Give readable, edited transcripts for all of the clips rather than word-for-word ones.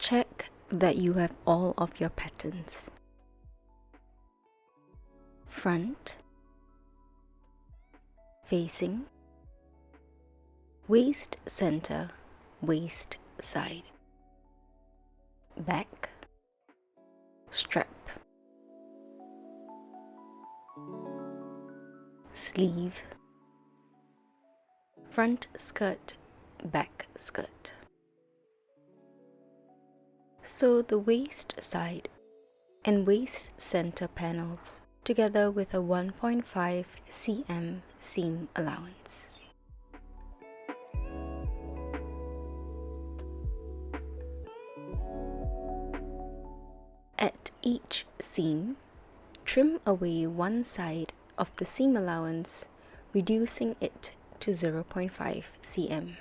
Check that you have all of your patterns. Front, facing, waist center, waist side, back, strap, sleeve, front skirt, back skirt. Sew the waist side and waist center panels together with a 1.5 cm seam allowance. At each seam, trim away one side of the seam allowance, reducing it to 0.5 cm.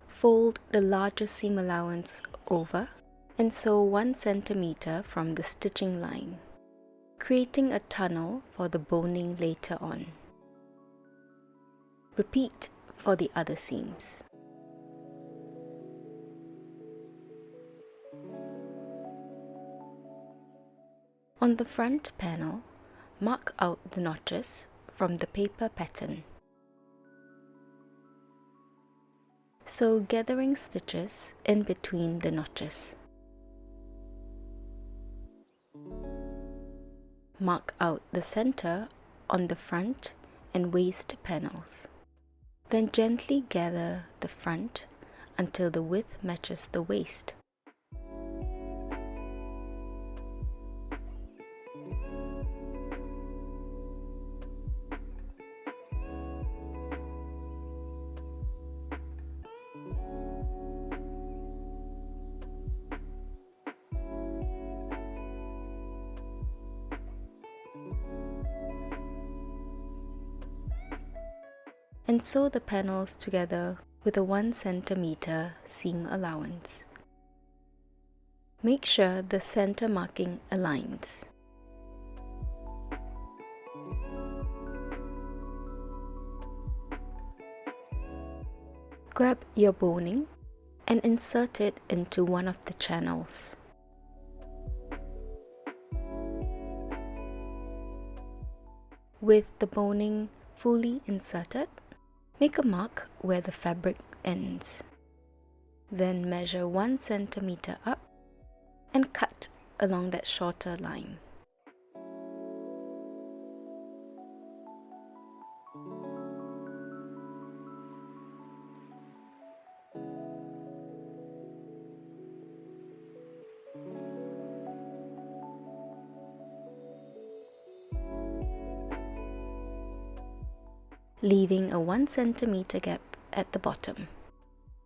Fold the larger seam allowance over and sew 1 cm from the stitching line, creating a tunnel for the boning later on. Repeat for the other seams. On the front panel, mark out the notches from the paper pattern. Sew gathering stitches in between the notches. Mark out the center on the front and waist panels. Then gently gather the front until the width matches the waist. And sew the panels together with a 1 cm seam allowance. Make sure the center marking aligns. Grab your boning and insert it into one of the channels. With the boning fully inserted, make a mark where the fabric ends. Then measure 1 cm up and cut along that shorter line. Leaving a 1 cm gap at the bottom.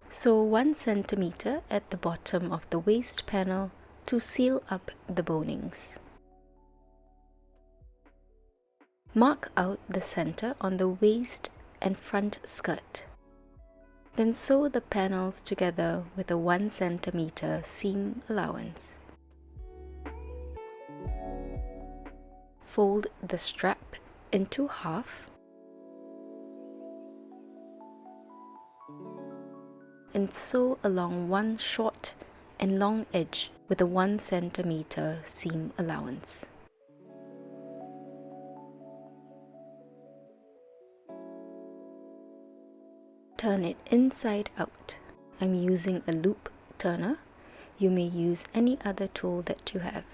Sew 1 cm at the bottom of the waist panel to seal up the bonings. Mark out the center on the waist and front skirt. Then sew the panels together with a 1 cm seam allowance. Fold the strap into half and sew along one short and long edge with a 1 cm seam allowance. Turn it inside out. I'm using a loop turner. You may use any other tool that you have.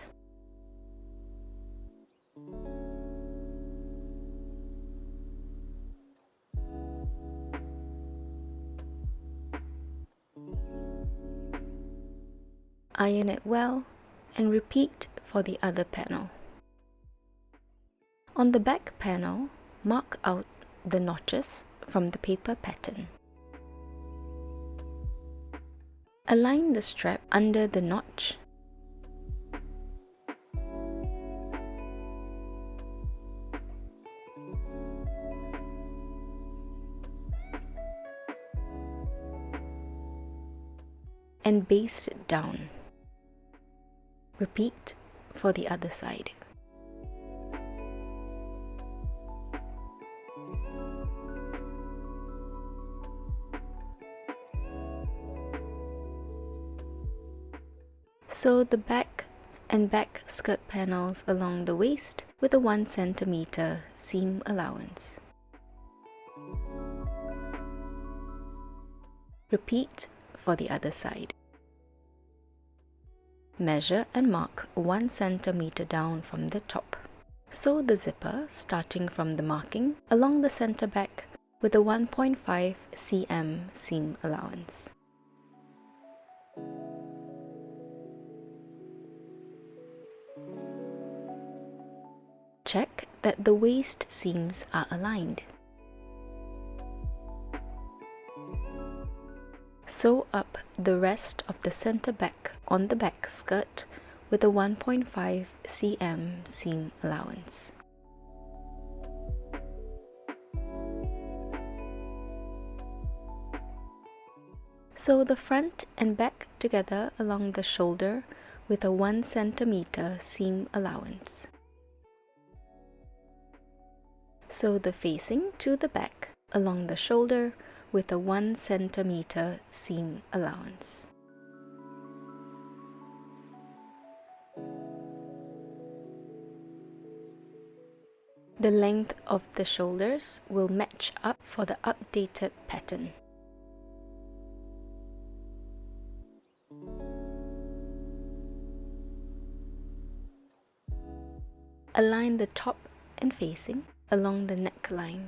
Iron it well and repeat for the other panel. On the back panel, mark out the notches from the paper pattern. Align the strap under the notch. And baste it down. Repeat for the other side. Sew the back and back skirt panels along the waist with a 1 cm seam allowance. Repeat for the other side. Measure and mark 1 cm down from the top. Sew the zipper starting from the marking along the center back with a 1.5 cm seam allowance. Check that the waist seams are aligned. Sew up the rest of the center back on the back skirt with a 1.5 cm seam allowance. Sew the front and back together along the shoulder with a 1 cm seam allowance. Sew the facing to the back along the shoulder with a 1 cm seam allowance. The length of the shoulders will match up for the updated pattern. Align the top and facing along the neckline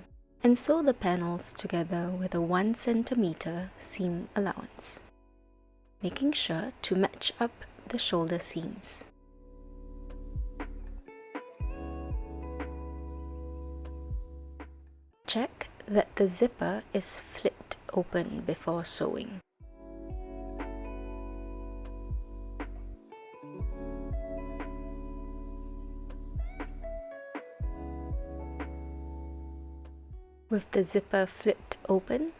and sew the panels together with a 1 cm seam allowance, making sure to match up the shoulder seams. Check that the zipper is flipped open before sewing. With the zipper flipped open,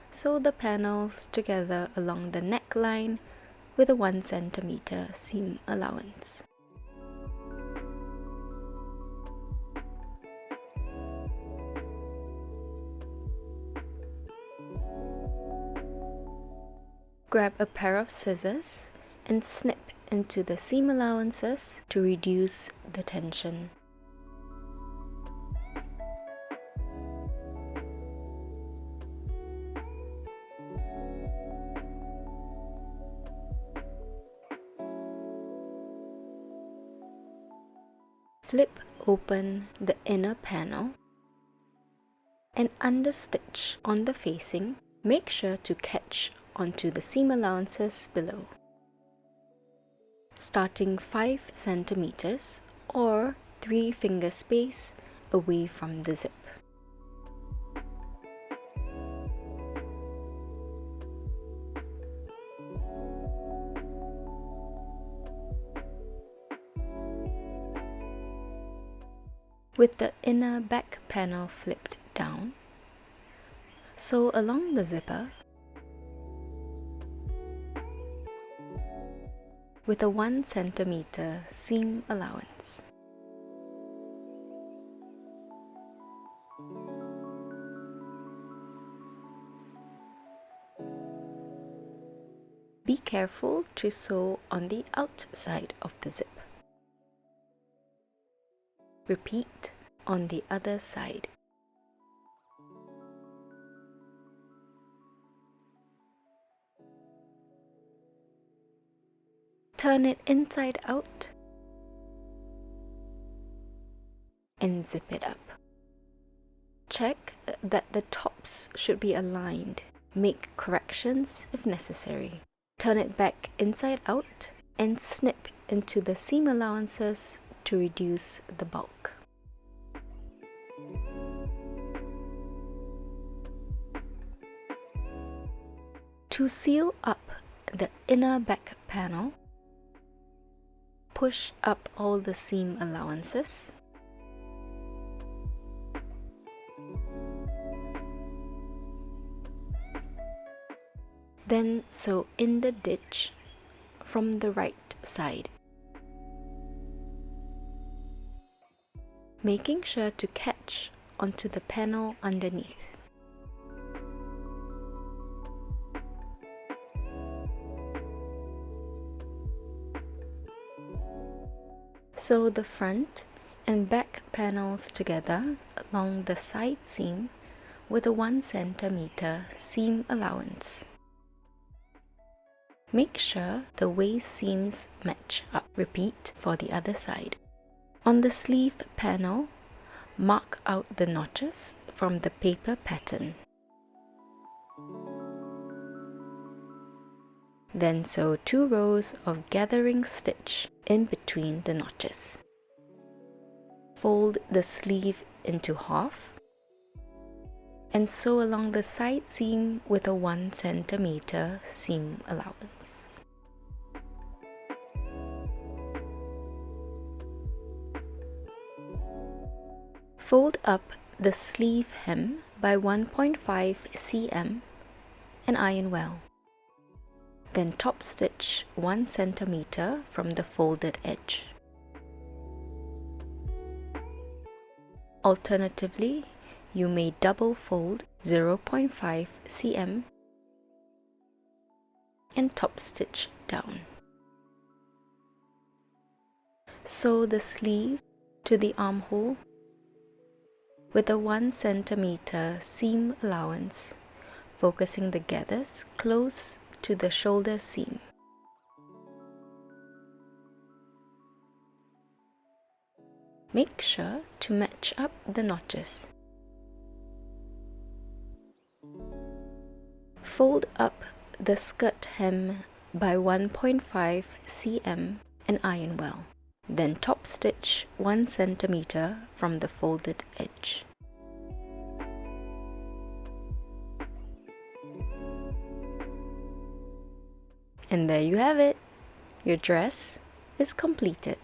sew the panels together along the neckline with a 1 cm seam allowance. Grab a pair of scissors and snip into the seam allowances to reduce the tension. Flip open the inner panel and understitch on the facing. Make sure to catch onto the seam allowances below, starting 5 cm or 3 finger space away from the zip. With the inner back panel flipped down, sew along the zipper with a 1 cm seam allowance. Be careful to sew on the outside of the zip. Repeat on the other side. Turn it inside out and zip it up. Check that the tops should be aligned. Make corrections if necessary. Turn it back inside out and snip into the seam allowances to reduce the bulk. To seal up the inner back panel, push up all the seam allowances. Then sew in the ditch from the right side, making sure to catch onto the panel underneath. Sew the front and back panels together along the side seam with a 1 cm seam allowance. Make sure the waist seams match up. Repeat for the other side. On the sleeve panel, mark out the notches from the paper pattern. Then sew 2 rows of gathering stitch in between the notches. Fold the sleeve into half and sew along the side seam with a 1 cm seam allowance. Fold up the sleeve hem by 1.5 cm and iron well. Then top stitch 1 cm from the folded edge. Alternatively, you may double fold 0.5 cm and top stitch down. Sew the sleeve to the armhole with a 1 cm seam allowance, focusing the gathers close to the shoulder seam. Make sure to match up the notches. Fold up the skirt hem by 1.5 cm and iron well. Then top stitch 1 cm from the folded edge. And there you have it. Your dress is completed.